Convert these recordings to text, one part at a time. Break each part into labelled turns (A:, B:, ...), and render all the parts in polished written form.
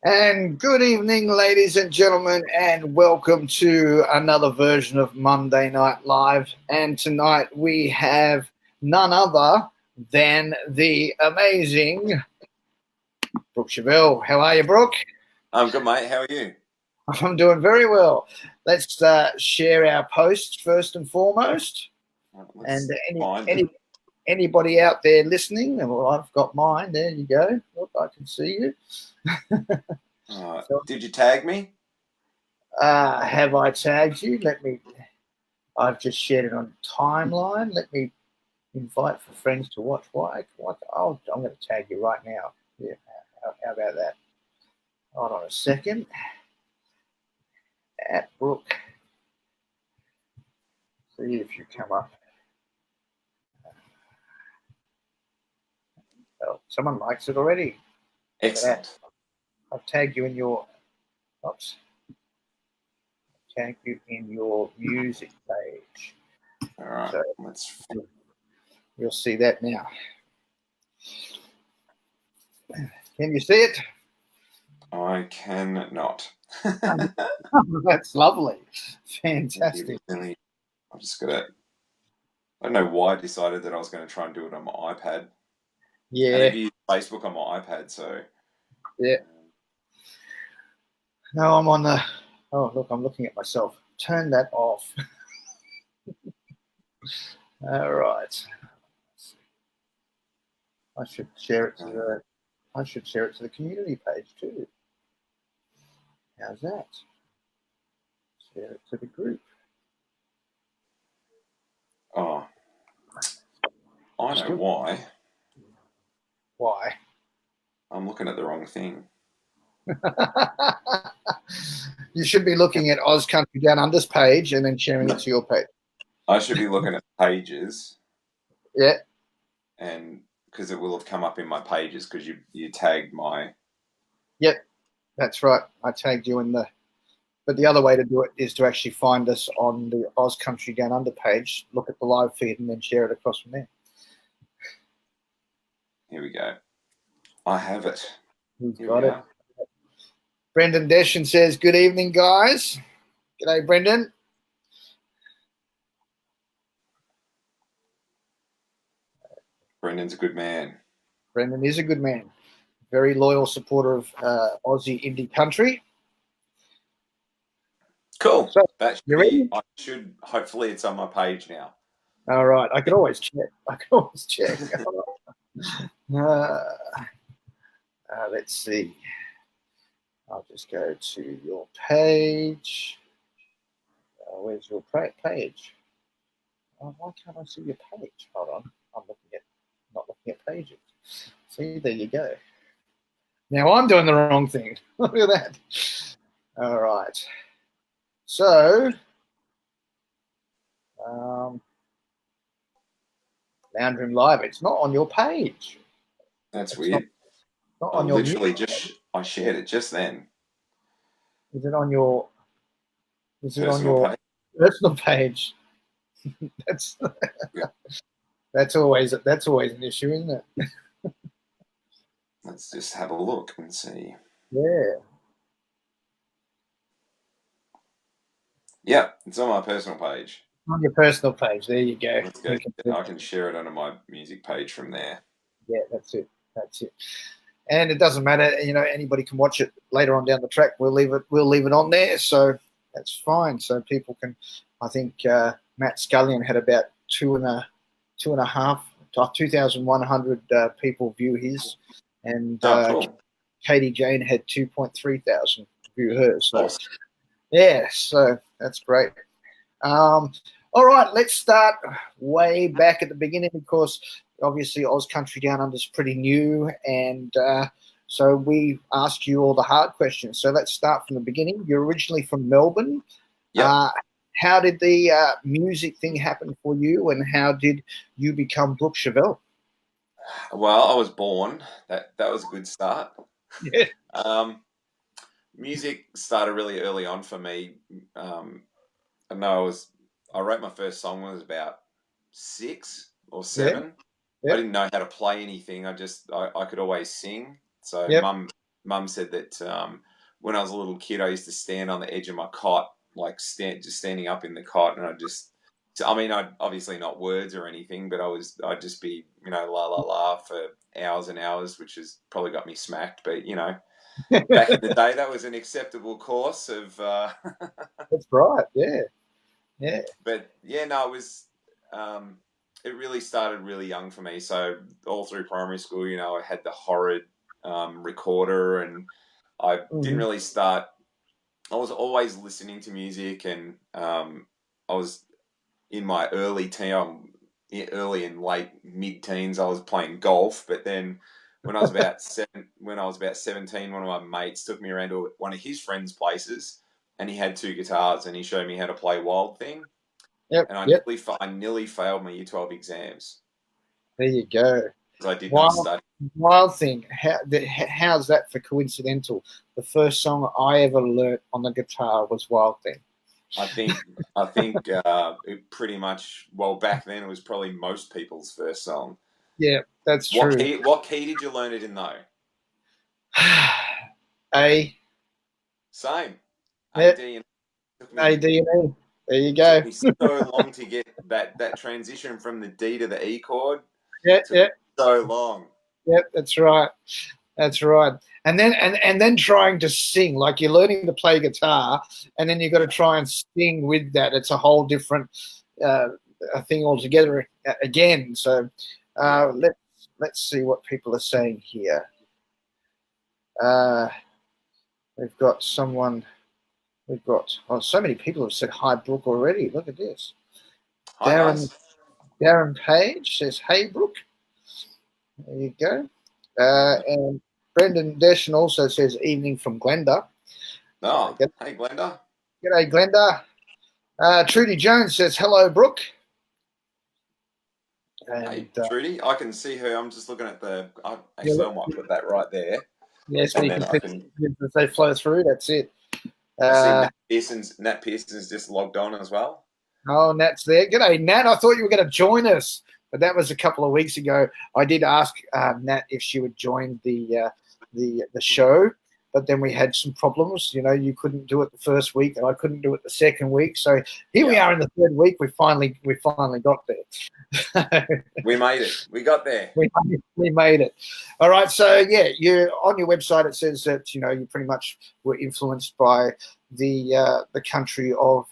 A: And good evening, ladies and gentlemen, and welcome to another version of Monday Night Live. And tonight we have none other than the amazing Brook Chivell. How are you, Brook?
B: I'm good, mate. How are you?
A: I'm doing very well. Let's share our posts first and foremost. And anybody out there listening, well, I've got mine. There you go. Look, I can see you.
B: Did you tag me?
A: Have I tagged you? I've just shared it on timeline. Let me invite for friends to watch. What? Oh, I'm going to tag you right now. Yeah, how about that? Hold on a second. At Brook. See if you come up. Oh, someone likes it already.
B: Excellent.
A: I've tagged you in your. Oops. Tag you in your music page.
B: All right.
A: So you'll see that now. Can you see it?
B: I cannot.
A: That's lovely. Fantastic.
B: I just got it. I don't know why I decided that I was going to try and do it on my iPad.
A: Yeah.
B: And I've used Facebook on my iPad, so.
A: Yeah. No, I'm on the. Oh, look, I'm looking at myself. Turn that off. All right. I should share it to the community page too. How's that? Share it to the group.
B: Oh, I know why.
A: Why?
B: I'm looking at the wrong thing.
A: You should be looking at Oz Country Down Under's page and then sharing it to your page.
B: I should be looking at pages.
A: Yeah.
B: And because it will have come up in my pages because you tagged my.
A: Yep, that's right. I tagged you in the. But the other way to do it is to actually find us on the Oz Country Down Under page, look at the live feed, and then share it across from there.
B: Here we go. I have it.
A: Who's got it? Brendan Deschen says, "Good evening, guys." G'day, Brendan.
B: Brendan's a good man.
A: Brendan is a good man. Very loyal supporter of Aussie indie country.
B: Cool.
A: So,
B: you ready? Hopefully it's on my page now.
A: All right. I can always check. Let's see. I'll just go to your page. Where's your page? Oh, why can't I see your page? Hold on. I'm not looking at pages. See, there you go. Now I'm doing the wrong thing. Look at that. All right. So, Lounge Room Live. It's not on your page.
B: That's weird.
A: Not on your.
B: I shared it just then.
A: Is it on your?
B: Page?
A: Personal page? That's always an issue, isn't it?
B: Let's just have a look and see.
A: Yeah.
B: Yeah, it's on my personal page.
A: On your personal page, there you go.
B: Let's go. I can share it onto my music page from there.
A: Yeah, that's it. And it doesn't matter, anybody can watch it later on down the track. We'll leave it on there, so that's fine. So people can. I think Matt Scullion had about 2,100 people view his, and
B: cool.
A: Katie Jane had 2.3 thousand view hers. So yeah, so that's great. All right, let's start way back at the beginning because obviously Oz Country Down Under is pretty new, and so we ask you all the hard questions. So let's start from the beginning. You're originally from Melbourne.
B: Yeah.
A: How did the music thing happen for you, and how did you become Brook Chivell?
B: Well, I was born. That was a good start.
A: Yeah.
B: Music started really early on for me. I wrote my first song when I was about 6 or 7.
A: Yeah.
B: I didn't know how to play anything. I could always sing. So Mum Mum said that when I was a little kid, I used to stand on the edge of my cot, like just standing up in the cot, and I'd obviously not words or anything, but I'd just be, la la la for hours and hours, which has probably got me smacked. But back in the day, that was an acceptable course of.
A: That's right. Yeah. Yeah.
B: But yeah, no, it was. It really started really young for me. So all through primary school, I had the horrid recorder, and I didn't really start. I was always listening to music, and I was in my early and late mid-teens. I was playing golf, but then when I was about 17, one of my mates took me around to one of his friends' places, and he had 2 guitars, and he showed me how to play Wild Thing.
A: Yep.
B: And
A: Yep.
B: I nearly failed my Year 12 exams
A: There you go.
B: because I did not study.
A: Wild Thing. How's that for coincidental? The first song I ever learnt on the guitar was Wild Thing.
B: I think it pretty much, well, back then it was probably most people's first song.
A: Yeah, that's true.
B: What key did you learn it in though?
A: A.
B: Same.
A: Yep.
B: A, D, and
A: A, D, and E. There you go.
B: It took me so long to get that transition from the D to the E chord.
A: Yeah, yeah.
B: So long.
A: Yep, that's right. That's right. And then trying to sing, like you're learning to play guitar, and then you've got to try and sing with that. It's a whole different thing altogether again. So let's see what people are saying here. We've got someone. We've got so many people have said hi, Brook, already. Look at this.
B: Hi,
A: Darren Page says, "Hey, Brook." There you go. And Brendan Deschen also says, "Evening from Glenda."
B: Oh, hey, Glenda.
A: G'day, Glenda. Trudy Jones says, "Hello, Brook." And,
B: hey, Trudy. I can see her. I'm just looking at I might put that right there.
A: Yes, and as they flow through, that's it.
B: I see Nat Pearson's just logged on as well.
A: Oh, Nat's there. G'day, Nat. I thought you were going to join us, but that was a couple of weeks ago. I did ask Nat if she would join the show, but then we had some problems. You couldn't do it the first week, and I couldn't do it the second week. So here we are in the third week. We finally got there.
B: We made it. We got there.
A: We made it. All right. So yeah, you on your website it says that you pretty much were influenced by the country of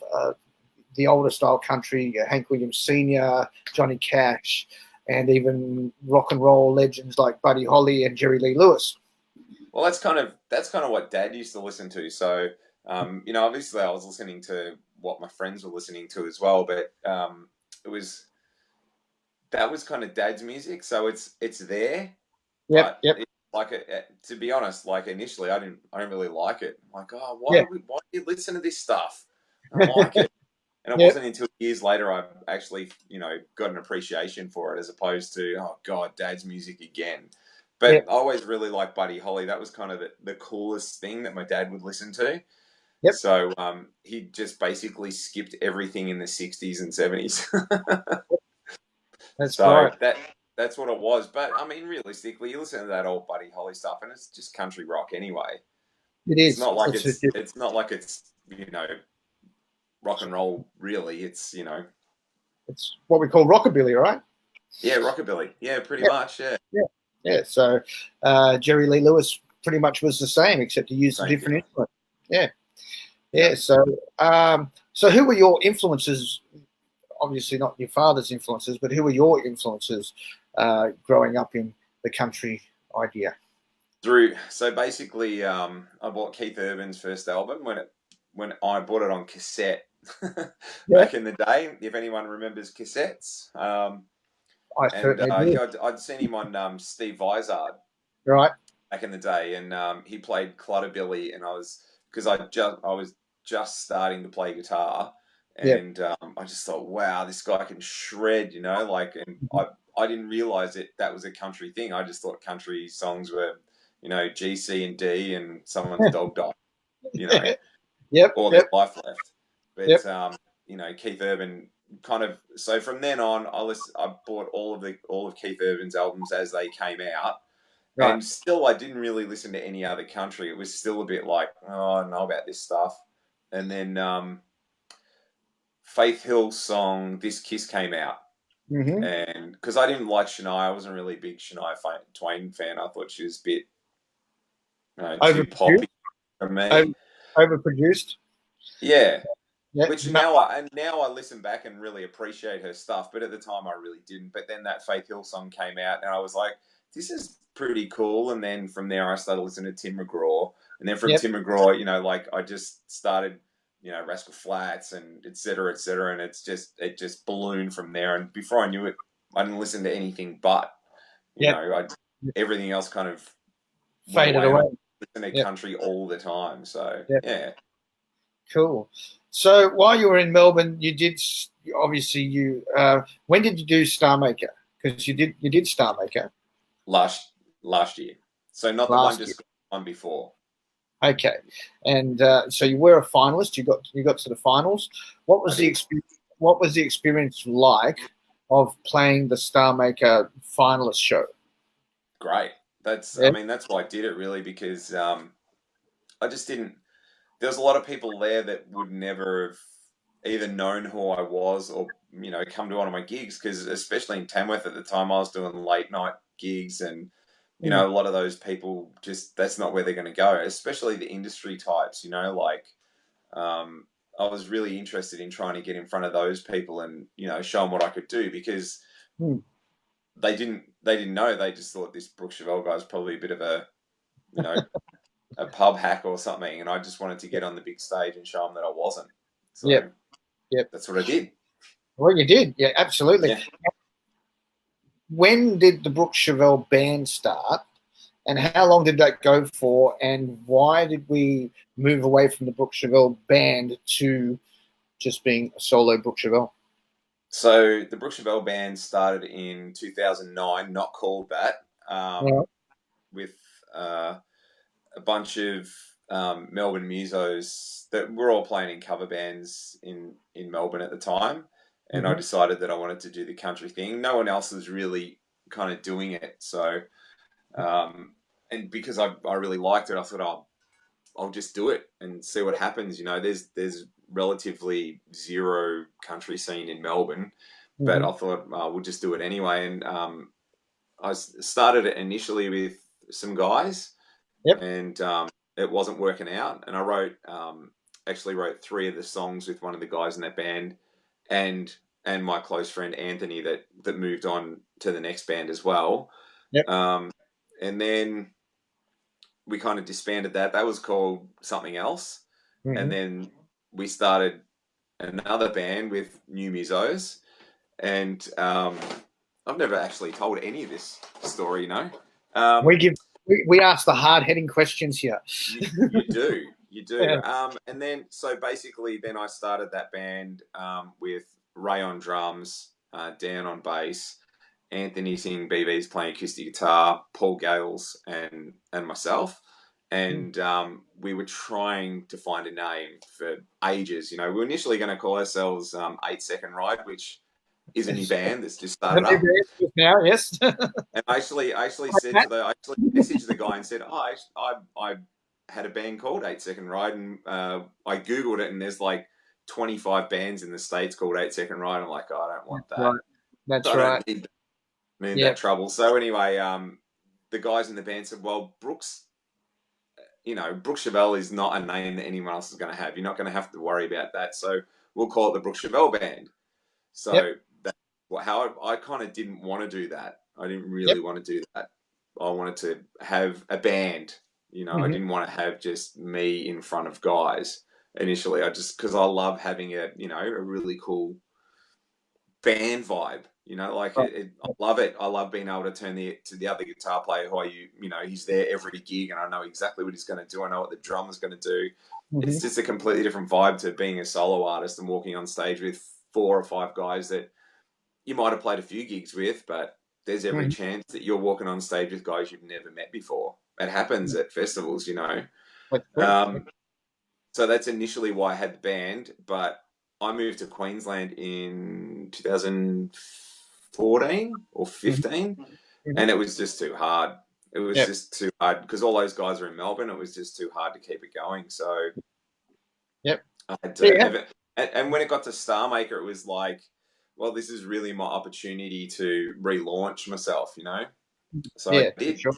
A: the older style country, Hank Williams Sr., Johnny Cash, and even rock and roll legends like Buddy Holly and Jerry Lee Lewis.
B: Well, that's kind of what Dad used to listen to. So, obviously I was listening to what my friends were listening to as well, but that was kind of Dad's music. So it's there.
A: Yep.
B: To be honest, like initially I didn't really like it. I'm like, oh, why do you listen to this stuff? I don't like it. And it wasn't until years later I actually, got an appreciation for it, as opposed to, oh God, Dad's music again. But I always really liked Buddy Holly. That was kind of the coolest thing that my dad would listen to. Yep. So he just basically skipped everything in the 60s and 70s.
A: That's right.
B: That's what it was. But, I mean, realistically, you listen to that old Buddy Holly stuff, and it's just country rock anyway.
A: It is.
B: It's not like it's rock and roll, really. It's,
A: It's what we call rockabilly, right?
B: Yeah, rockabilly. Yeah, pretty much, yeah.
A: Yeah, so Jerry Lee Lewis pretty much was the same, except he used a different instrument. Yeah. So who were your influences? Obviously not your father's influences, but who were your influences growing up in the country idea?
B: So basically, I bought Keith Urban's first album when I bought it on cassette back in the day. If anyone remembers cassettes. I'd seen him on Steve Vizard,
A: right,
B: back in the day, and he played Clutterbilly, and I was just starting to play guitar, and I just thought, wow, this guy can shred, and I didn't realize that was a country thing. I just thought country songs were, G, C, and D, and someone's dog died, or their life left, but Keith Urban. Kind of, so from then on, I bought all of Keith Urban's albums as they came out,
A: Right.
B: And still, I didn't really listen to any other country. It was still a bit like, oh, I know about this stuff. And then Faith Hill's song "This Kiss" came out,
A: Mm-hmm.
B: and because I didn't like Shania, I wasn't really a big Shania Twain fan. I thought she was a bit, too
A: Overproduced.
B: poppy for me.
A: Overproduced.
B: Yeah,
A: Yeah.
B: which
A: No.
B: now I listen back and really appreciate her stuff, but at the time I really didn't. But then that Faith Hill song came out, and I was like, this is pretty cool. And then from there, I started listening to Tim McGraw, and then from
A: Yep.
B: Tim McGraw, like I just started, Rascal Flatts and et cetera, and it just ballooned from there. And before I knew it, I didn't listen to anything but,
A: Yep.
B: everything else kind of went
A: Faded
B: away, and I
A: away.
B: listened to
A: Yep.
B: country all the time. So
A: Yep.
B: yeah.
A: Cool. So while you were in Melbourne, you did obviously you. When did you do Star Maker? Because you did Star Maker
B: last year. So not the one,
A: last year.
B: just one before.
A: Okay, and so you were a finalist. You got to the finals. What was the experience? What was the experience like of playing the Star Maker finalist show?
B: Great. That's
A: Yeah.
B: I mean that's why I did it, really, because I just didn't. There was a lot of people there that would never have either known who I was, or come to one of my gigs, because especially in Tamworth at the time, I was doing late night gigs, and a lot of those people, just that's not where they're going to go, especially the industry types. Like I was really interested in trying to get in front of those people and show them what I could do, because
A: Hmm.
B: they didn't know. They just thought this Brook Chivell guy was probably a bit of a a pub hack or something, and I just wanted to get on the big stage and show them that I wasn't. So
A: Yep. Yep.
B: that's what I did.
A: Well, you did. Yeah, absolutely.
B: Yeah.
A: When did the Brook Chivell band start, and how long did that go for, and why did we move away from the Brook Chivell band to just being a solo Brook Chivell?
B: So the Brook Chivell band started in 2009, not called that,
A: Yeah.
B: with a bunch of Melbourne musos that were all playing in cover bands in Melbourne at the time. And I decided that I wanted to do the country thing. No one else was really kind of doing it. So, and because I really liked it, I thought, I'll just do it and see what happens. There's relatively zero country scene in Melbourne, but I thought we'll just do it anyway. And I started it initially with some guys,
A: Yep.
B: and it wasn't working out. And I actually wrote 3 of the songs with one of the guys in that band, and my close friend Anthony that moved on to the next band as well.
A: Yep.
B: And then we kind of disbanded that. That was called something else. And then we started another band with new musos. And I've never actually told any of this story,
A: We ask the hard hitting questions here.
B: You do.
A: Yeah.
B: And then, so basically, then I started that band with Ray on drums, Dan on bass, Anthony singing BBs, playing acoustic guitar, Paul Gales, and myself. And we were trying to find a name for ages. We were initially going to call ourselves 8 Second Ride, which is a new band that's just started up.
A: Now, yes.
B: And I actually messaged the guy and said, I had a band called 8 Second Ride, and I googled it, and there's like 25 bands in the States called 8 Second Ride. I'm like, I don't want that.
A: Right. That's
B: I
A: right.
B: don't need that trouble. So anyway, the guys in the band said, well, Brook Chivell is not a name that anyone else is going to have. You're not going to have to worry about that. So we'll call it the Brook Chivell Band. So that's how I kind of didn't want to do that. I didn't really want to do that. I wanted to have a band. I didn't want to have just me in front of guys initially. Because I love having a really cool band vibe. I love it. I love being able to turn to the other guitar player who he's there every gig, and I know exactly what he's going to do. I know what the drummer's going to do. It's just a completely different vibe to being a solo artist and walking on stage with 4 or 5 guys that you might have played a few gigs with, but there's every chance that you're walking on stage with guys you've never met before. It happens at festivals, So that's initially why I had the band, but I moved to Queensland in 2014 or 15, and it was just too hard. It was just too hard because all those guys are in Melbourne. It was just too hard to keep it going. So I had to, and when it got to Star Maker, it was like, well, this is really my opportunity to relaunch myself, you know? So I did.
A: Sure.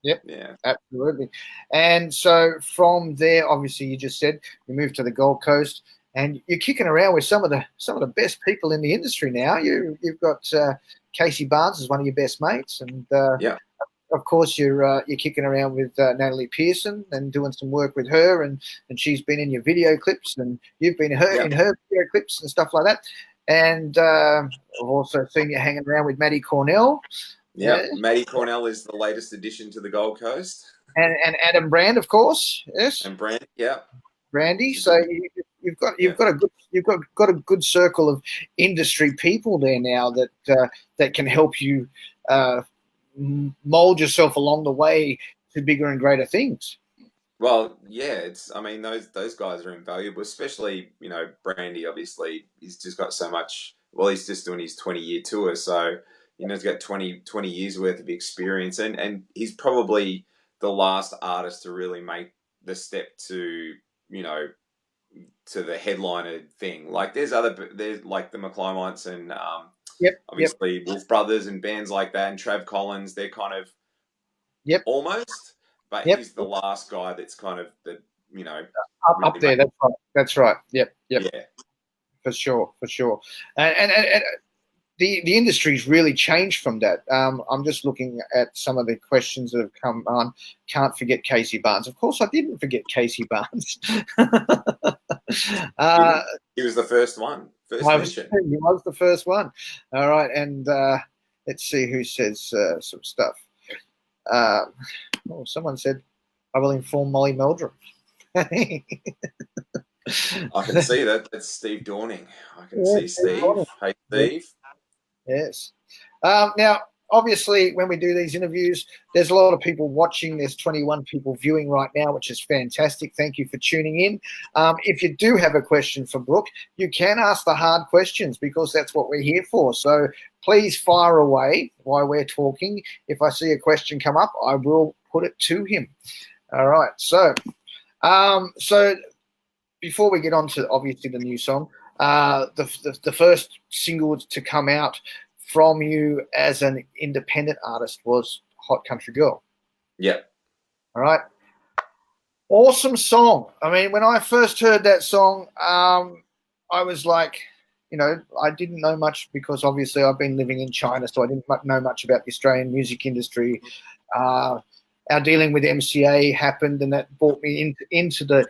A: Yep.
B: Yeah.
A: Absolutely. And so from there, obviously, you just said you moved to the Gold Coast, and you're kicking around with some of the best people in the industry now. You've got Casey Barnes as one of your best mates, and of course you're kicking around with Natalie Pearson and doing some work with her, and she's been in your video clips, and you've been in her video clips and stuff like that. And I've also seen you hanging around with Maddie Cornell.
B: Yeah, Maddie Cornell is the latest addition to the Gold Coast.
A: And Adam Brand, of course, yes.
B: And Brand,
A: Brandy. So you've got a good circle of industry people there now that can help you mold yourself along the way to bigger and greater things.
B: Well, yeah, I mean those guys are invaluable, especially, you know, Brandy. Obviously, he's just got so much. Well, he's just doing his 20-year tour, so you know he's got 20 years worth of experience, and he's probably the last artist to really make the step to, you know, to the headliner thing. Like there's like the McClymites and obviously Wolf Brothers and bands like that, and Trav Collins. They're kind of almost, but he's the last guy that's kind of the, you know,
A: up there. That's right. Yep. Yeah, for sure. And the industry's really changed from that. I'm just looking at some of the questions that have come on. Can't forget Casey Barnes. Of course, I didn't forget Casey Barnes.
B: He was the first one. He
A: was the first one. All right, and let's see who says some stuff. Someone said, I will inform Molly Meldrum.
B: I can see that. That's Steve Dorning. I can see Steve. Hey, Steve.
A: Yes. Now, obviously, when we do these interviews, there's a lot of people watching. There's 21 people viewing right now, which is fantastic. Thank you for tuning in. If you do have a question for Brook, you can ask the hard questions because that's what we're here for. So please fire away while we're talking. If I see a question come up, I will put it to him. All right. So before we get on to, obviously, the new song, the first single to come out from you as an independent artist was Hot Country Girl.
B: Yep.
A: All right. Awesome song. I mean, when I first heard that song, I was like, you know, I didn't know much because obviously I've been living in China, so I didn't know much about the Australian music industry. Our dealing with MCA happened, and that brought me into the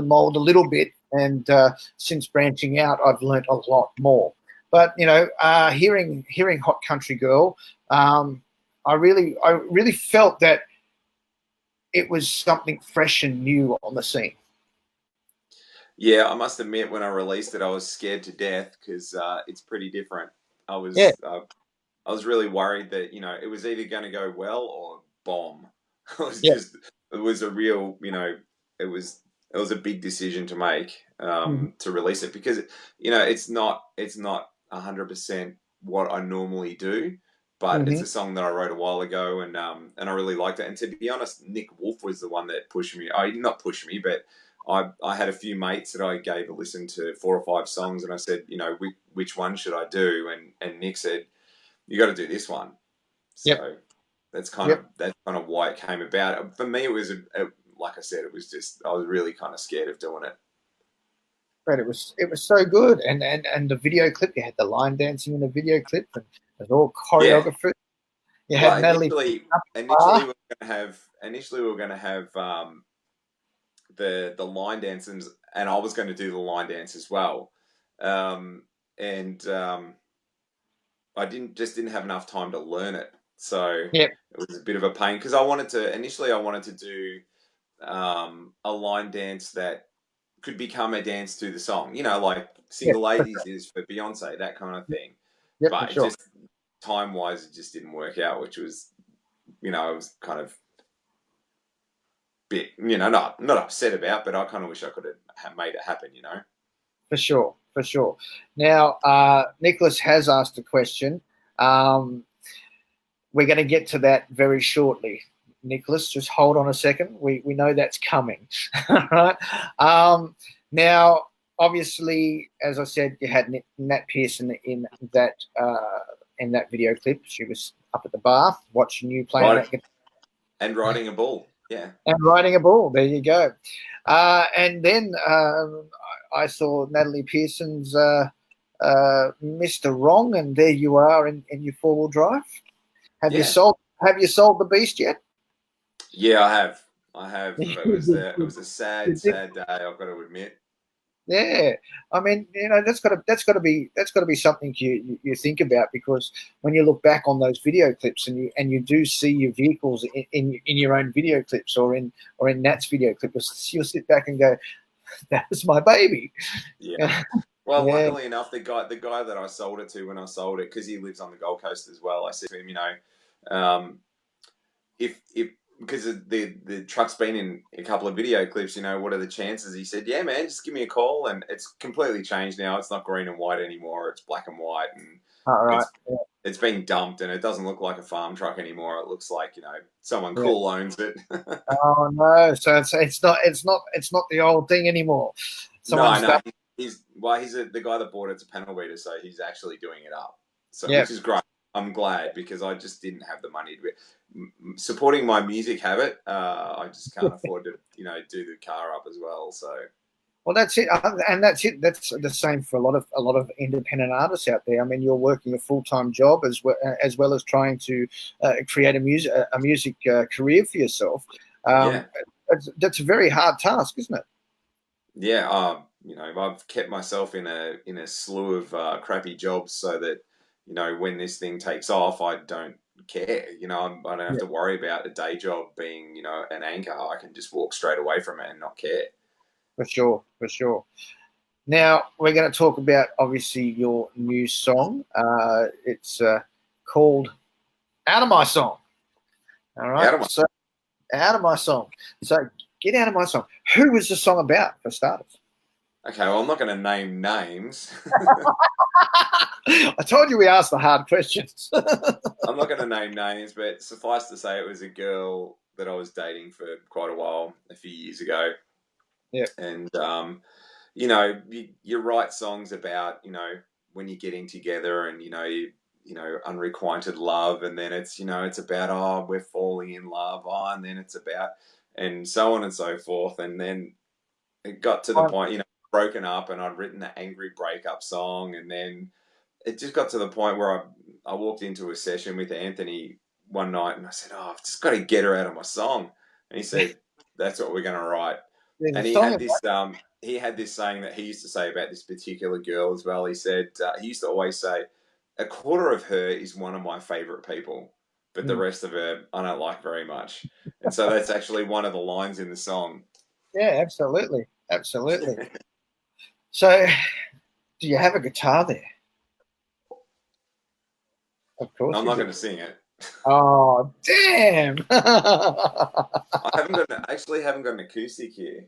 A: mold a little bit. And since branching out, I've learnt a lot more. But you know, hearing Hot Country Girl, I really felt that it was something fresh and new on the scene.
B: Yeah, I must admit, when I released it, I was scared to death because it's pretty different. I was really worried that, you know, it was either going to go well or bomb. It was a real, you know, it was a big decision to make to release it because, you know, it's not 100% what I normally do, but it's a song that I wrote a while ago, and I really liked it. And to be honest, Nick Wolf was the one that pushed me. Not pushed me, but I had a few mates that I gave a listen to 4 or 5 songs, and I said, you know, which one should I do? And Nick said, you got to do this one. So that's kind of why it came about. For me, it was like I said, it was just, I was really kind of scared of doing it.
A: But it was so good, and the video clip, you had the line dancing in the video clip, and it was all choreographed. You had Natalie.
B: Initially we were going to have the line dances, and I was going to do the line dance as well, and I didn't have enough time to learn it, so it was a bit of a pain because I wanted to do a line dance that could become a dance to the song, you know, like Single Ladies is for Beyonce, that kind of thing. But just time-wise, it just didn't work out, which was, you know, I was kind of bit, you know, not upset about, but I kind of wish I could have made it happen, you know.
A: For sure. Now, Nicholas has asked a question. we're going to get to that very shortly. Nicholas, just hold on a second. We know that's coming. All right. Now, obviously, as I said, you had Nat Pearson in that video clip. She was up at the bar watching you playing that guitar.
B: And riding a bull. Yeah.
A: And riding a bull. There you go. And then I saw Natalie Pearson's Mr. Wrong, and there you are in your four-wheel drive. Have you sold the beast yet?
B: Yeah, I have. It was a sad day, I've got to admit.
A: Yeah, I mean, that's got to be something you think about, because when you look back on those video clips and you do see your vehicles in your own video clips or in Nat's video clips, you'll sit back and go, "That was my baby."
B: Yeah. Well, luckily enough, the guy that I sold it to when I sold it, because he lives on the Gold Coast as well, I said to him, if because the truck's been in a couple of video clips, what are the chances? He said, yeah, man, just give me a call. And it's completely changed now. It's not green and white anymore. It's black and white. And it's been dumped, and it doesn't look like a farm truck anymore. It looks like, someone cool owns it.
A: Oh, no. So it's not the old thing anymore.
B: No. He's the guy that bought it's a panel beater, so he's actually doing it up. So which is great. I'm glad, because I just didn't have the money to supporting my music habit. I just can't afford to, do the car up as well. So,
A: well, that's it, and that's it. That's the same for a lot of independent artists out there. I mean, you're working a full-time job as well as trying to create a music career for yourself. That's a very hard task, isn't it?
B: Yeah, I've kept myself in a slew of crappy jobs so that, when this thing takes off, I don't care. I don't have to worry about a day job being, an anchor. I can just walk straight away from it and not care.
A: For sure. Now, we're going to talk about, obviously, your new song. It's called Out of My Song. All right? Out of My Song. So, get out of my song. Who is the song about, for starters?
B: Okay, well, I'm not going to name names.
A: I told you we asked the hard questions.
B: I'm not going to name names, but suffice to say it was a girl that I was dating for quite a while, a few years ago.
A: Yeah.
B: And, you write songs about, when you're getting together and, unrequited love. And then it's, it's about, we're falling in love. And then it's about, and so on and so forth. And then it got to the point, broken up, and I'd written the angry breakup song. And then it just got to the point where I walked into a session with Anthony one night and I said, I've just got to get her out of my song. And he said, that's what we're going to write. And he had this saying that he used to say about this particular girl as well. He said, he used to always say, a quarter of her is one of my favorite people, but the rest of her I don't like very much. And so that's actually one of the lines in the song.
A: Yeah, absolutely. So, do you have a guitar there? Of course.
B: I'm not going to sing it.
A: Oh, damn!
B: I haven't got an acoustic here.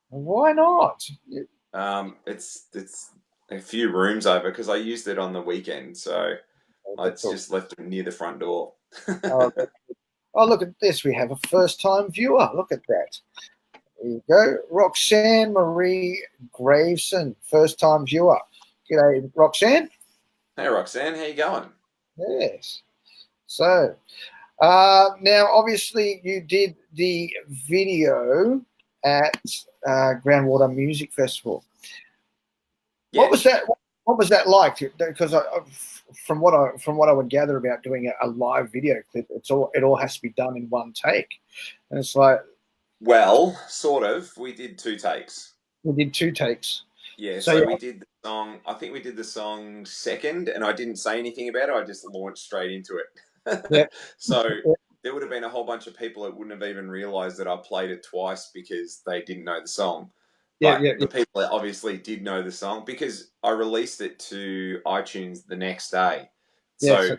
A: Why not?
B: It's a few rooms over, because I used it on the weekend, so I just left it near the front door.
A: Oh, look at this. We have a first-time viewer. Look at that. There you go. Roxanne Marie Graveson, first-time viewer. G'day, Roxanne.
B: Hey, Roxanne. How you going?
A: Yes. So, now, obviously, you did the video at Groundwater Music Festival. Yeah. What was that like? Because from what I would gather about doing a live video clip, it all has to be done in one take, and it's like.
B: Well, sort of. We did 2 takes.
A: Yeah.
B: So we did the song. I think we did the song second, and I didn't say anything about it. I just launched straight into it.
A: Yeah.
B: So there would have been a whole bunch of people that wouldn't have even realised that I played it twice because they didn't know the song. But the people that obviously did know the song, because I released it to iTunes the next day. So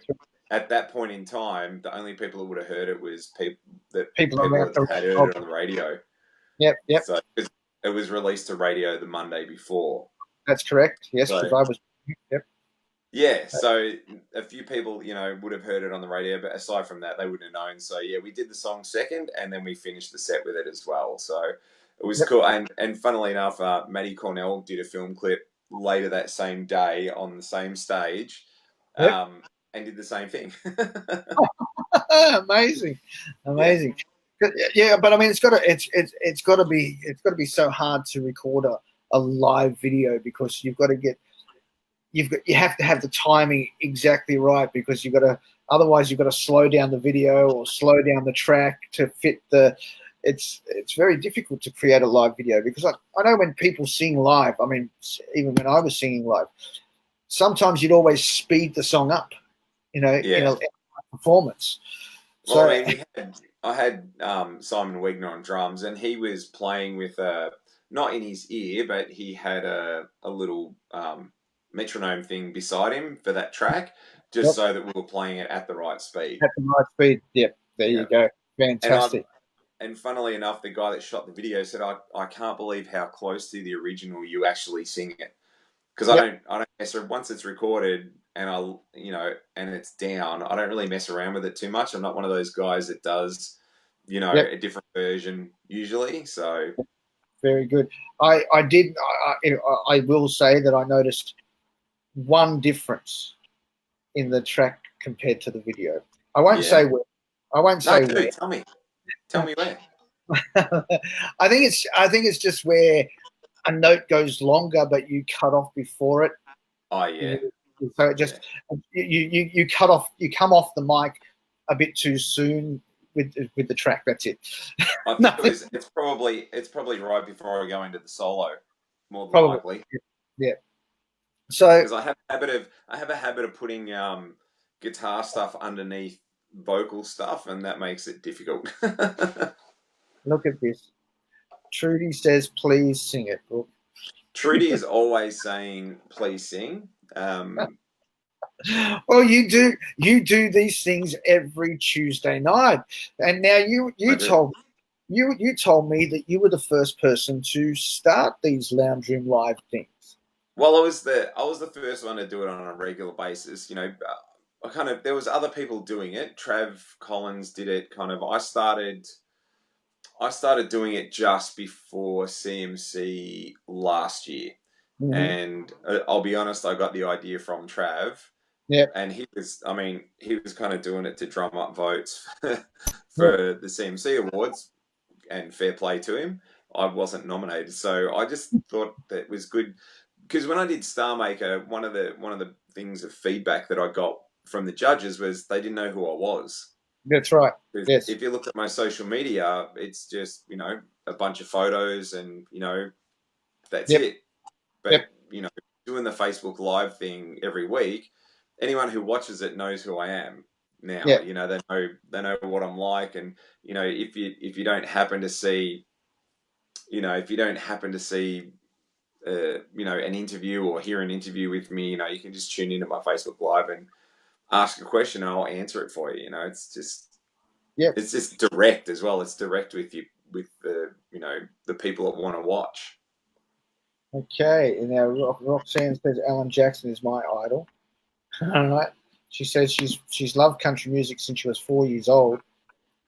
B: at that point in time, the only people that would have heard it was people that had heard it on the radio.
A: Yep.
B: So it was released to radio the Monday before.
A: That's correct. Yes, because I was. Yep.
B: Yeah, so a few people, would have heard it on the radio, but aside from that, they wouldn't have known. So yeah, we did the song second, and then we finished the set with it as well. So it was
A: Yep.
B: cool. And funnily enough, Maddie Cornell did a film clip later that same day on the same stage,
A: Yep.
B: and did the same thing.
A: Amazing,
B: Yeah,
A: amazing. Yeah, but I mean, it's got to be so hard to record a live video because you have to have the timing exactly right because otherwise you've got to slow down the video or slow down the track to fit it's very difficult to create a live video because I know when people sing live, I mean, even when I was singing live, sometimes you'd always speed the song up, in
B: yeah.
A: a performance.
B: Well,
A: So
B: I mean, I had Simon Wegner on drums, and he was playing with not in his ear, but he had a little metronome thing beside him for that track, just
A: yep,
B: so that we were playing it at the right speed.
A: at the right speed. Yep, there you
B: Yeah,
A: go.
B: and I
A: Fantastic.
B: and funnily enough, the guy that shot the video said, I can't believe how close to the original you actually sing it. Because
A: Yep,
B: I don't mess around once it's recorded and and it's down. I don't really mess around with it too much. I'm not one of those guys that does,
A: yep.
B: a different version usually. So
A: Very good. I will say that I noticed one difference in the track compared to the video. I won't
B: yeah,
A: say where. I won't
B: no,
A: say where.
B: dude, tell me where.
A: I think it's just where a note goes longer, but you cut off before it.
B: Oh yeah,
A: So it
B: yeah.
A: just you cut off. You come off the mic a bit too soon with the track. That's it.
B: I think
A: Nothing.
B: it's probably right before I go into the solo, more than
A: Probably.
B: likely,
A: Yeah. So
B: because I have a habit of putting guitar stuff underneath vocal stuff, and that makes it difficult.
A: look at this. Trudy says, "Please sing it, Brook."
B: Trudy is always saying, "Please sing."
A: Well, you do these things every Tuesday night, and now
B: I
A: you
B: do.
A: told me that you were the first person to start these lounge room live things.
B: Well, I was the first one to do it on a regular basis. I kind of there was other people doing it. Trav Collins did it. Kind of. I started doing it just before CMC last year,
A: Mm-hmm.
B: and I'll be honest, I got the idea from Trav,
A: Yeah,
B: and he was kind of doing it to drum up votes
A: yeah,
B: for the CMC awards, and fair play to him. I wasn't nominated, so I just thought that it was good because when I did Star Maker, one of the things of feedback that I got from the judges was they didn't know who I was.
A: that's right. Yes.
B: If you look at my social media, it's just a bunch of photos and that's
A: Yep.
B: it. But
A: Yep.
B: doing the Facebook Live thing every week, anyone who watches it knows who I am now.
A: Yep.
B: They know what I'm like, and if you don't happen to see, if you don't happen to see an interview or hear an interview with me, you can just tune into my Facebook Live and ask a question and I'll answer it for you.
A: Yep.
B: It's just direct as well. It's direct with you, with the people that want to watch.
A: Okay. And now Roxanne says Alan Jackson is my idol. All right. She says she's loved country music since she was 4 years old.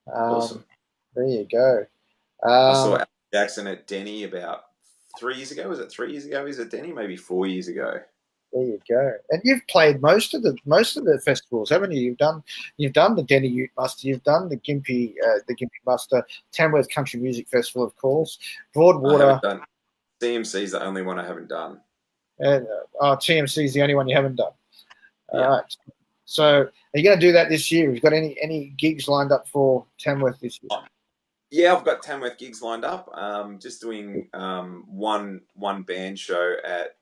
B: Awesome.
A: There you go.
B: I saw Alex Jackson at Denny about 3 years ago. Was it 3 years ago? Is it Denny? Maybe 4 years ago.
A: There you go. And you've played most of the festivals, haven't you? You've done the Denny Ute Muster, you've done the Gympie Muster, Tamworth Country Music Festival, of course,
B: I
A: Broadwater.
B: haven't done. CMC's the only one I haven't done.
A: And TMC is the only one you haven't done. All
B: Yeah.
A: right. So are you going to do that this year? Have you got any gigs lined up for Tamworth this year?
B: Yeah, I've got Tamworth gigs lined up. Just doing one band show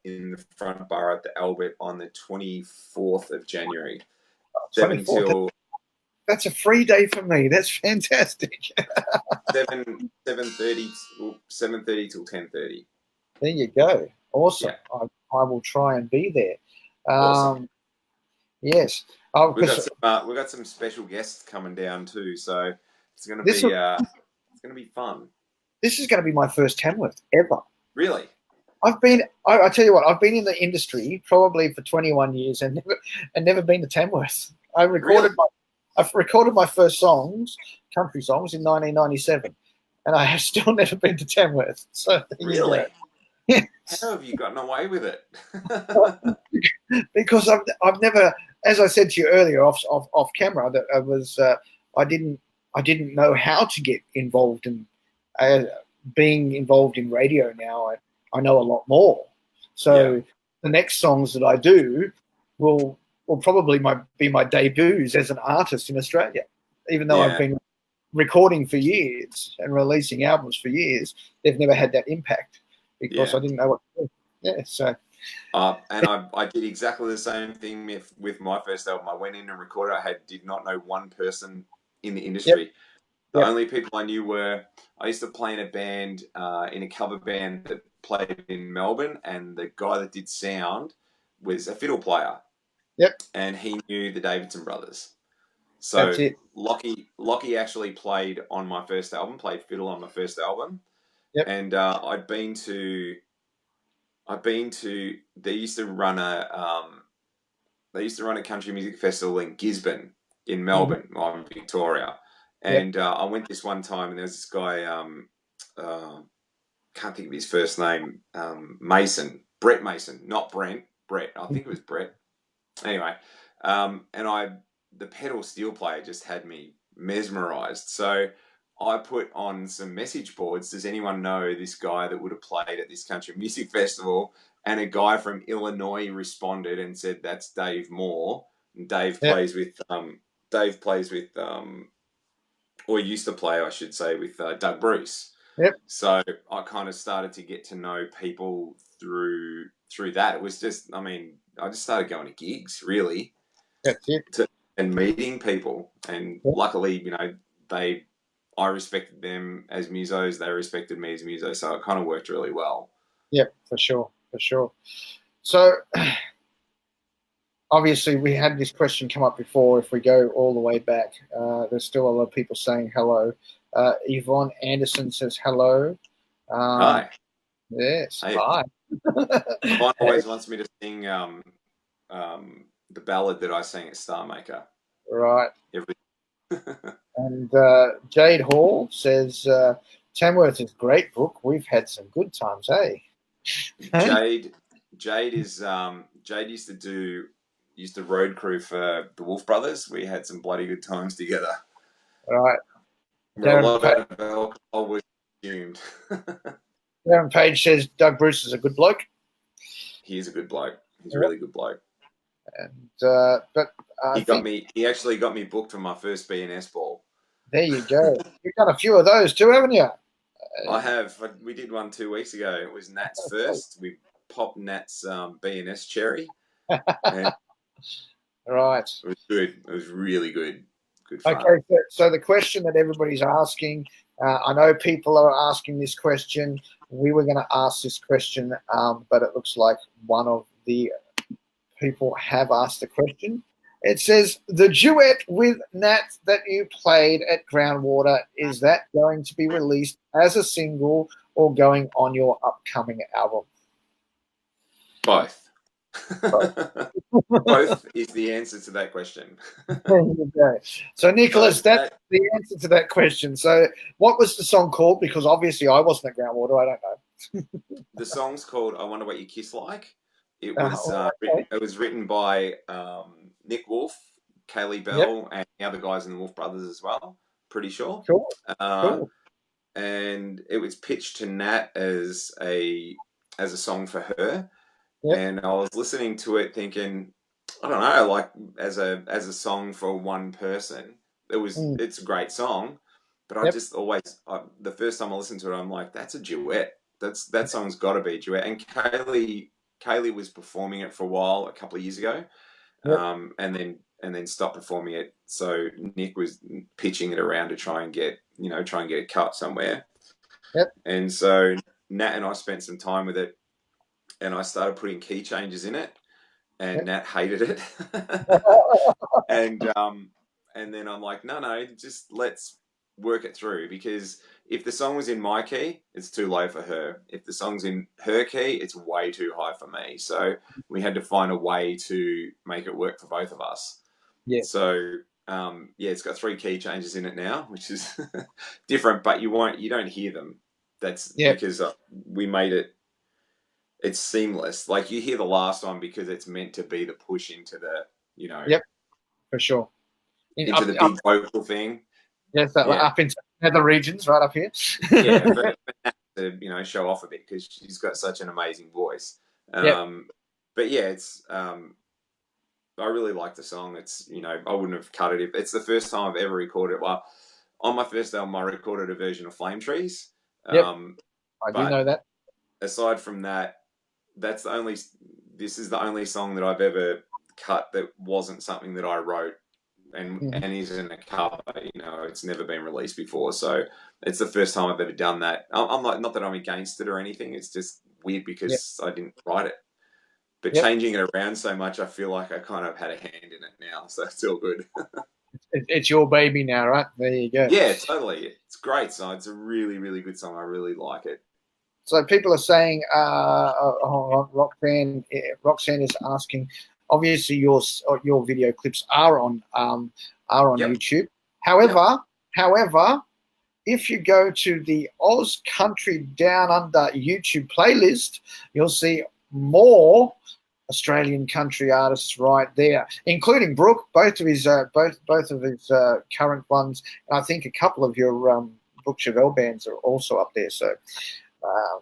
B: in the front bar at the Albert on the 24th of January.
A: 24th. That's a free day for me. That's fantastic.
B: 7:30 till 10:30.
A: There you go. Awesome.
B: Yeah.
A: I will try and be there.
B: Awesome.
A: Yes. Oh,
B: We've got some special guests coming down too, so it's going to be fun.
A: this is going to be my first Tamworth ever.
B: Really?
A: I tell you what, I've been in the industry probably for 21 years and never been to Tamworth.
B: Really?
A: I've recorded my first songs, country songs, in 1997, and I have still never been to Tamworth. So there you go.
B: Really?
A: Yeah.
B: How have you gotten away with it?
A: Because I've never, as I said to you earlier off camera, that I didn't know how to get involved in being involved in radio. Now I know a lot more. So the next songs that I do will probably be my debuts as an artist in Australia, even though I've been recording for years and releasing albums for years. They've never had that impact because I didn't know what to do. Yeah, so.
B: And I did exactly the same thing with my first album. I went in and recorded. Did not know one person in the industry. The only people I knew were, I used to play in a band, in a cover band that played in Melbourne, and the guy that did sound was a fiddle player.
A: Yep.
B: And he knew the Davidson brothers. So
A: that's it.
B: Lockie actually played on my first album, played fiddle on my first album.
A: Yep.
B: And I've been to. They used to run a country music festival in Gisborne, in Melbourne, or in Victoria. And I went this one time, and there was this guy. Can't think of his first name. Brett Mason, not Brent. Brett. I think it was Brett. Anyway, the pedal steel player just had me mesmerized. So I put on some message boards. Does anyone know this guy that would have played at this country music festival? And a guy from Illinois responded and said, "That's Dave Moore." And Dave plays with or used to play, I should say, with Doug Bruce.
A: Yep.
B: So I kind of started to get to know people through that. It was just, I just started going to gigs, really.
A: That's it.
B: And meeting people. And luckily, I respected them as musos. They respected me as muso. So it kind of worked really well.
A: Yep, for sure. So obviously we had this question come up before. If we go all the way back, there's still a lot of people saying hello. Yvonne Anderson says hello.
B: Hi.
A: Yes,
B: hey.
A: Hi.
B: Yvonne always wants me to sing the ballad that I sang at Star Maker.
A: Right. And Jade Hall says, Tamworth is great, Brook. We've had some good times, eh?
B: Jade used to road crew for the Wolf Brothers. We had some bloody good times together.
A: Right.
B: Where a lot of alcohol was consumed.
A: Darren Page says Doug Bruce is a good bloke.
B: He is a good bloke. He's a really good bloke.
A: And but
B: he actually got me booked for my first B&S ball.
A: There you go. You've done a few of those too, haven't you?
B: I have. We did one 2 weeks ago. It was Nat's first. We popped Nat's B&S cherry. And
A: right.
B: It was good. It was really good. Good fun.
A: Okay, so the question that everybody's asking, I know people are asking this question. We were going to ask this question, but it looks like one of the people have asked the question. It says, the duet with Nat that you played at Groundwater, is that going to be released as a single or going on your upcoming album?
B: Both. Both is the answer to that question.
A: There you go. So, Nicholas, that's the answer to that question. So, what was the song called? Because obviously I wasn't at Groundwater. I don't know.
B: The song's called I Wonder What You Kiss Like. It was written by Nick Wolf, Kaylee Bell, and the other guys in the Wolf Brothers as well. Pretty sure.
A: Cool.
B: And it was pitched to Nat as a song for her.
A: Yep.
B: And I was listening to it thinking, I don't know, like as a song for one person, it's a great song, but I just always the first time I listened to it, I'm like, that's a duet. That song's got to be a duet. And Kaylee was performing it for a while, a couple of years ago, and then stopped performing it. So Nick was pitching it around to try and get a cut somewhere.
A: Yep.
B: And so Nat and I spent some time with it. And I started putting key changes in it, and Nat hated it. and then I'm like, no, just let's work it through, because if the song was in my key, it's too low for her. If the song's in her key, it's way too high for me. So we had to find a way to make it work for both of us.
A: Yeah.
B: So it's got 3 key changes in it now, which is different, but you don't hear them. That's because we made it's seamless. Like, you hear the last one because it's meant to be the push into the,
A: Yep, for sure.
B: Into the big vocal thing.
A: Yes, up into nether regions, right up here.
B: Yeah, for to show off a bit, because she's got such an amazing voice. But yeah, it's I really like the song. It's I wouldn't have cut it if it's the first time I've ever recorded it. Well, on my first album, I recorded a version of Flame Trees.
A: I do know that.
B: Aside from that, this is the only song that I've ever cut that wasn't something that I wrote and isn't a cover. It's never been released before, so it's the first time I've ever done that. I'm not that I'm against it or anything. It's just weird because I didn't write it. But changing it around so much, I feel like I kind of had a hand in it now, so it's all good.
A: It's your baby now, right? There you go.
B: Yeah, totally. It's great song. It's a really, really good song. I really like it.
A: So people are saying, Roxanne is asking, obviously your video clips are on YouTube. However, if you go to the Oz Country Down Under YouTube playlist, you'll see more Australian country artists right there, including Brook, both of his current ones. And I think a couple of your Brook Chivell bands are also up there. So,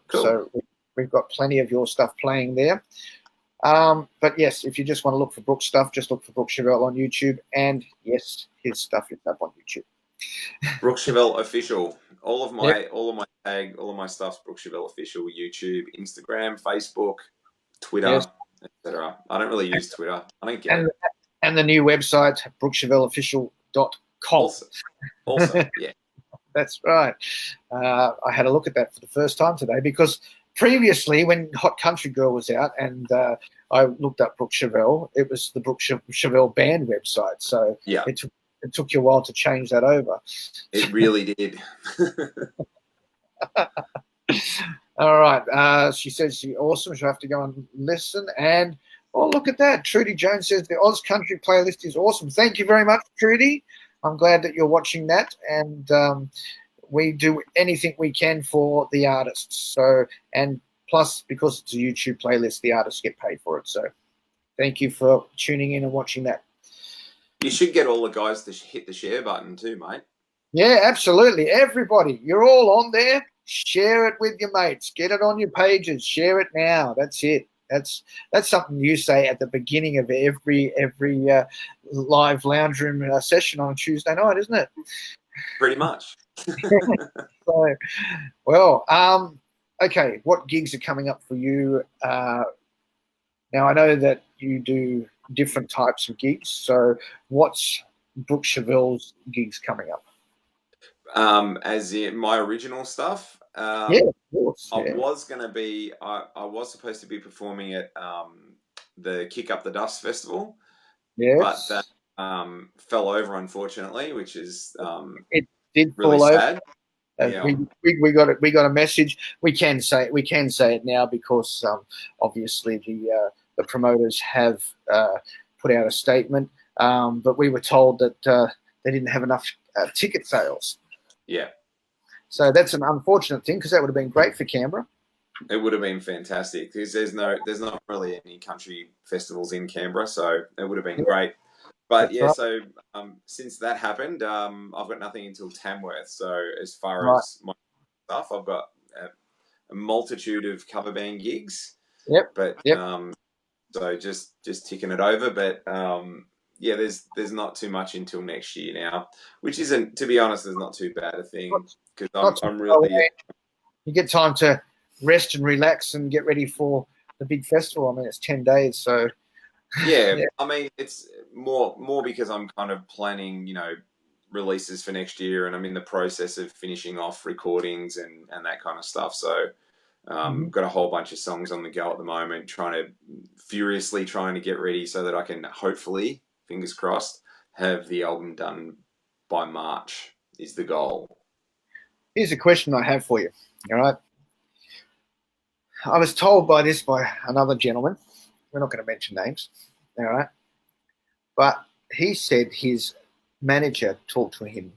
B: cool.
A: So we've got plenty of your stuff playing there. But yes, if you just want to look for Brook stuff, just look for Brook Chivell on YouTube. And yes, his stuff is up on YouTube.
B: Brook Chivell Official. All of my stuff's Brook Chivell Official. YouTube, Instagram, Facebook, Twitter, etc. I don't really use Twitter. I don't get it.
A: And the new website, brookchivellofficial.com.
B: Also, yeah.
A: That's right. I had a look at that for the first time today, because previously, when Hot Country Girl was out and I looked up Brook Chivell, it was the Brook Chivell band website. So it took you a while to change that over.
B: It really did.
A: All right. She says she's awesome. She'll have to go and listen. And, look at that. Trudy Jones says the Oz Country playlist is awesome. Thank you very much, Trudy. I'm glad that you're watching that. And we do anything we can for the artists. So, and plus, because it's a YouTube playlist, the artists get paid for it. So thank you for tuning in and watching that.
B: You should get all the guys to hit the share button too, mate.
A: Yeah, absolutely. Everybody, you're all on there. Share it with your mates. Get it on your pages. Share it now. That's it. That's something you say at the beginning of every live lounge room session on a Tuesday night, isn't it?
B: Pretty much.
A: So, okay. What gigs are coming up for you? Now, I know that you do different types of gigs. So, what's Brook Chivell's gigs coming up?
B: As in my original stuff.
A: Yeah, of course.
B: I was supposed to be performing at the Kick Up the Dust Festival.
A: Yes.
B: But that fell over, unfortunately, which is
A: it did
B: really
A: fall
B: sad.
A: We got a message. We can say it now, because obviously the promoters have put out a statement, but we were told that they didn't have enough ticket sales.
B: Yeah.
A: So that's an unfortunate thing, because that would have been great for Canberra.
B: It would have been fantastic, because there's not really any country festivals in Canberra, so it would have been great. But so since that happened, I've got nothing until Tamworth. So as far as my stuff, I've got a multitude of cover band gigs. But so just ticking it over. But there's not too much until next year now, which isn't, to be honest, is not too bad a thing, because I'm really.
A: You get time to rest and relax and get ready for the big festival. I mean, it's 10 days, so.
B: Yeah, I mean, it's more because I'm kind of planning, releases for next year, and I'm in the process of finishing off recordings and that kind of stuff. So, got a whole bunch of songs on the go at the moment, furiously trying to get ready so that I can hopefully, fingers crossed, have the album done by March. is the goal.
A: Here's a question I have for you. All right. I was told by another gentleman. We're not going to mention names. All right. But he said his manager talked to him.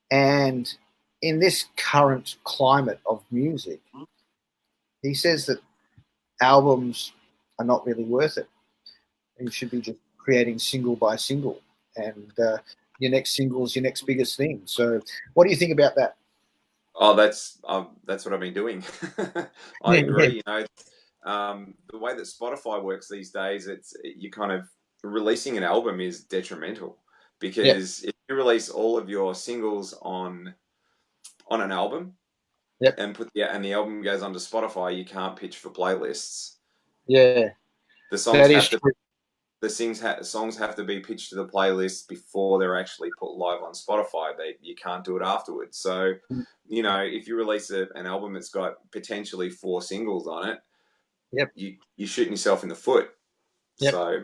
A: And in this current climate of music, he says that albums are not really worth it. You should be just creating single by single. And your next single is your next biggest thing. So what do you think about that?
B: Oh, that's what I've been doing. I agree. You know, the way that Spotify works these days, you kind of releasing an album is detrimental because if you release all of your singles on an album and and the album goes onto Spotify, you can't pitch for playlists.
A: Yeah,
B: the songs have to be pitched to the playlist before they're actually put live on Spotify. You can't do it afterwards. So, you know, if you release an album that's got potentially 4 singles on it, you're shooting yourself in the foot. So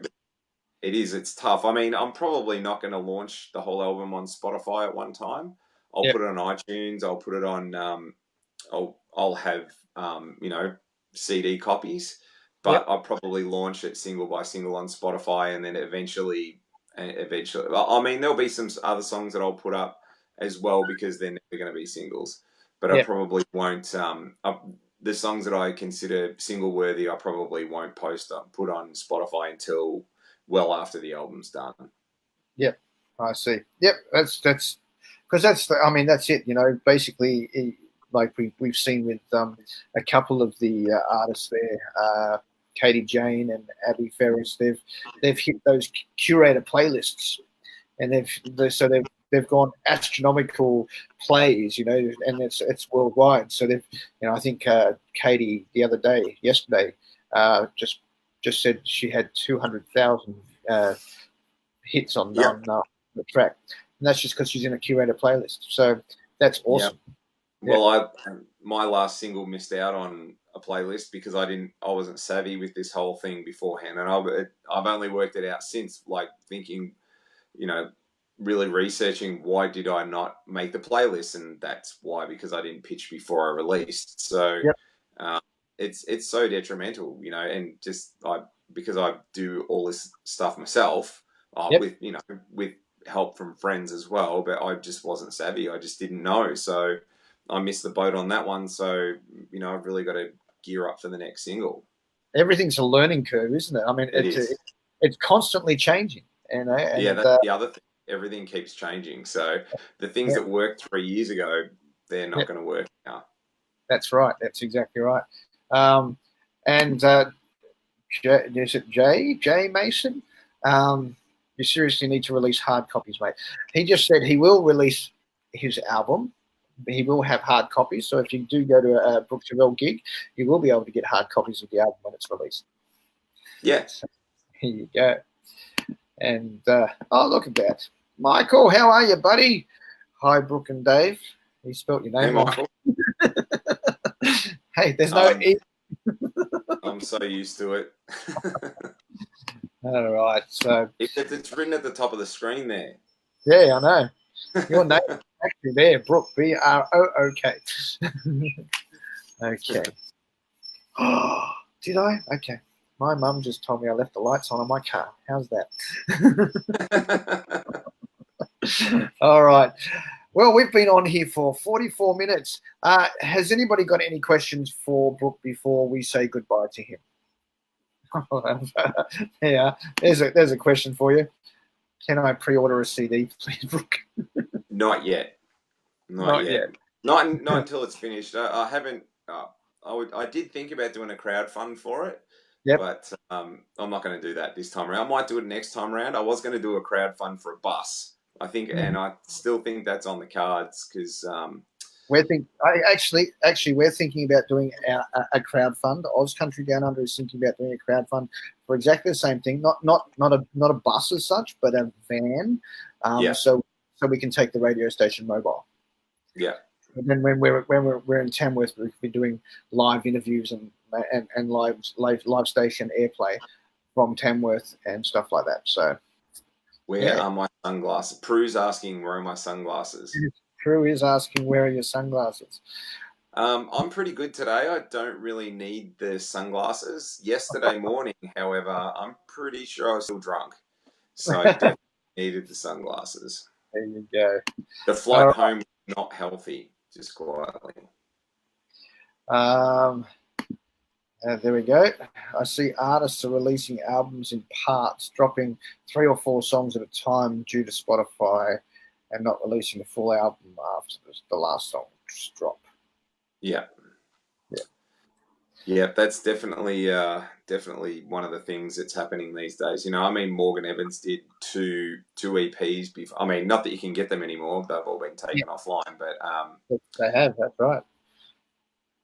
B: it's tough. I mean, I'm probably not going to launch the whole album on Spotify at one time. I'll put it on iTunes. I'll put it on. I'll have you know, CD copies. But I'll probably launch it single by single on Spotify, and then eventually, I mean, there'll be some other songs that I'll put up as well because they're never going to be singles. But I probably won't. The songs that I consider single worthy, I probably won't put on Spotify until well after the album's done.
A: Yep, I see. Yep, that's because I mean, that's it. You know, basically, like we've seen with a couple of the artists there. Katie Jane and Abby Ferris, they've hit those curator playlists, and they've gone astronomical plays, you know, and it's worldwide. So they've, you know, I think Katie yesterday, just said she had 200,000 hits on the track, and that's just because she's in a curator playlist. So that's awesome.
B: Well, my last single missed out on a playlist because I wasn't savvy with this whole thing beforehand, and I've only worked it out since, like thinking, you know, really researching why did I not make the playlist, and that's why, because I didn't pitch before I released. So it's so detrimental, you know, and just because I do all this stuff myself with, you know, with help from friends as well, but I just wasn't savvy. I just didn't know, so I missed the boat on that one. So, you know, I've really got to gear up for the next single.
A: Everything's a learning curve, isn't it? I mean, it's constantly changing. You know, and,
B: that's the other thing. Everything keeps changing. So the things that worked 3 years ago, they're not going to work now.
A: That's right. That's exactly right. And is it Jay Mason? You seriously need to release hard copies, mate. He just said he will release his album. He will have hard copies. So if you do go to a Brook Chivell gig, you will be able to get hard copies of the album when it's released.
B: Yes.
A: So, here you go. And look at that. Michael, how are you, buddy? Hi, Brook and Dave. He spelt your name.
B: Hey, Michael.
A: Hey, there's no E.
B: I'm so used to it.
A: All right. So
B: it's written at the top of the screen there.
A: Yeah, I know. Your name is actually there, Brook, Brook. Okay. Oh, did I? Okay. My mum just told me I left the lights on my car. How's that? All right. Well, we've been on here for 44 minutes. Has anybody got any questions for Brook before we say goodbye to him? Yeah, there's a question for you. Can I pre-order a CD, please, Brook?
B: Not yet. Not yet. Not until it's finished. I haven't. I did think about doing a crowdfund for it. But I'm not going to do that this time around. I might do it next time around. I was going to do a crowdfund for a bus, I think, and I still think that's on the cards because
A: we're thinking about doing a crowdfund. Oz Country Down Under is thinking about doing a crowdfund for exactly the same thing. Not a bus as such, but a van. So we can take the radio station mobile. Yeah. And then when we're in Tamworth, we'll be doing live interviews and live station airplay from Tamworth and stuff like that. So
B: Where are my sunglasses? Prue's asking, where are my sunglasses?
A: Prue is asking, where are your sunglasses?
B: I'm pretty good today. I don't really need the sunglasses. Yesterday morning, however, I'm pretty sure I was still drunk. So I definitely needed the sunglasses.
A: There you go.
B: The flight home was not healthy, just quietly.
A: There we go. I see artists are releasing albums in parts, dropping 3 or 4 songs at a time due to Spotify and not releasing the full album after the last song drop.
B: Yeah. Yeah, that's definitely one of the things that's happening these days. You know, I mean, Morgan Evans did two EPs before. I mean, not that you can get them anymore; they've all been taken offline. But
A: they have. That's right.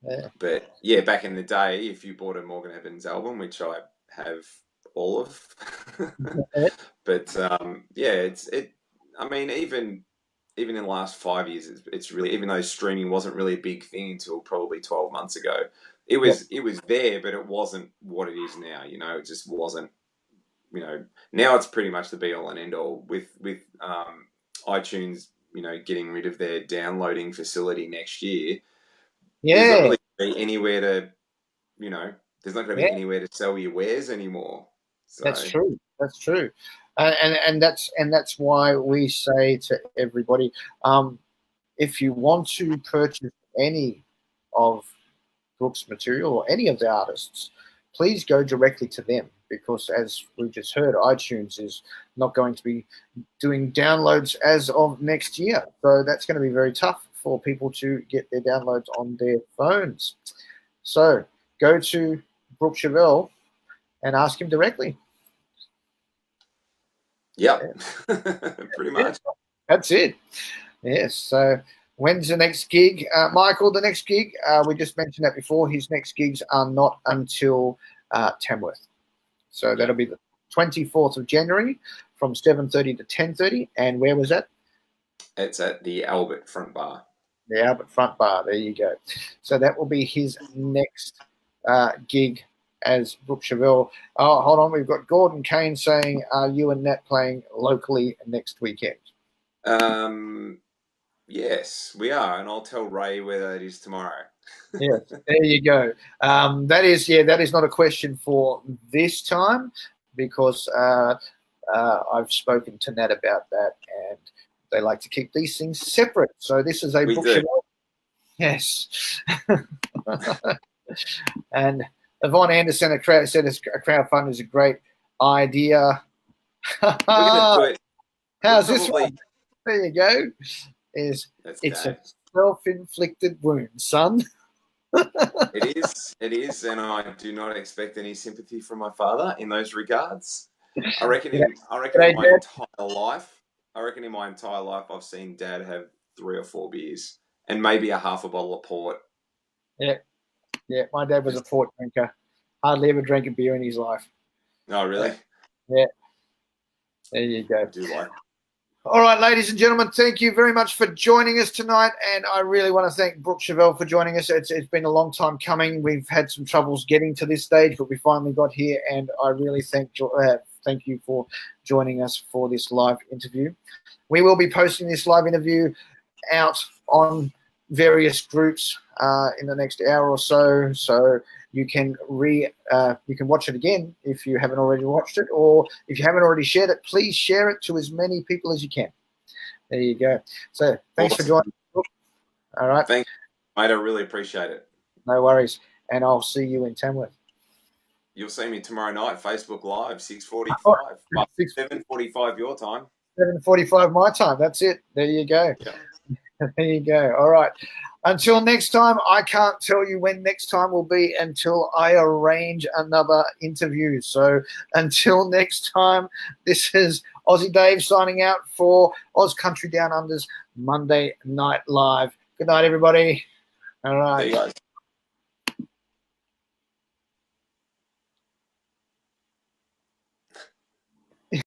A: Yeah.
B: But yeah, back in the day, if you bought a Morgan Evans album, which I have all of, but yeah, I mean, even in the last 5 years, it's really, even though streaming wasn't really a big thing until probably 12 months ago, it was there, but it wasn't what it is now. You know, it just wasn't. You know, now it's pretty much the be all and end all with iTunes. You know, getting rid of their downloading facility next year.
A: Yeah.
B: There's not really going to be anywhere to, you know, there's not going to be anywhere to sell your wares anymore. So.
A: That's true. That's true. And that's why we say to everybody, if you want to purchase any of Brook's material or any of the artists, please go directly to them, because as we just heard, iTunes is not going to be doing downloads as of next year. So that's going to be very tough for people to get their downloads on their phones. So go to Brook Chivell and ask him directly.
B: Yep. Pretty much.
A: That's it. Yes. So when's the next gig? Michael, the next gig, we just mentioned that before, his next gigs are not until Tamworth. So that'll be the 24th of January from 7:30 to 10:30. And where was that?
B: It's at the Albert Front Bar.
A: The Albert Front Bar. There you go. So that will be his next gig as Brook Chivell. Oh, hold on. We've got Gordon Kane saying, are you and Nat playing locally next weekend?
B: Yes, we are. And I'll tell Ray where that is tomorrow.
A: Yes, there you go. That is not a question for this time, because I've spoken to Nat about that, and they like to keep these things separate. So this is a Brook Chivell. Yes. And Yvonne Anderson, a crowdfund is a great idea.
B: We're gonna do it.
A: How's this one? There you go. It's
B: a
A: self-inflicted wound, son.
B: It is, and I do not expect any sympathy from my father in those regards. I reckon in my entire life, I've seen Dad have 3 or 4 beers and maybe a half a bottle of port.
A: Yeah. My dad was a port drinker. Hardly ever drank a beer in his life.
B: Oh, really?
A: Yeah. There you go.
B: I do like.
A: All right, ladies and gentlemen, thank you very much for joining us tonight, and I really want to thank Brook Chivell for joining us. It's been a long time coming. We've had some troubles getting to this stage, but we finally got here, and I really thank you for joining us for this live interview. We will be posting this live interview out on various groups in the next hour or so, so you can watch it again if you haven't already watched it, or if you haven't already shared it, please share it to as many people as you can. There you go. So thanks for joining. All right.
B: Thanks, mate. I really appreciate it.
A: No worries. And I'll see you in Tamworth.
B: You'll see me tomorrow night, Facebook Live, 6:45. 7:45 your time.
A: 7:45 my time. That's it. There you go. Yeah. There you go. All right. Until next time, I can't tell you when next time will be until I arrange another interview. So until next time, this is Aussie Dave signing out for Oz Country Down Under's Monday Night Live. Good night, everybody. All right.
B: There you go.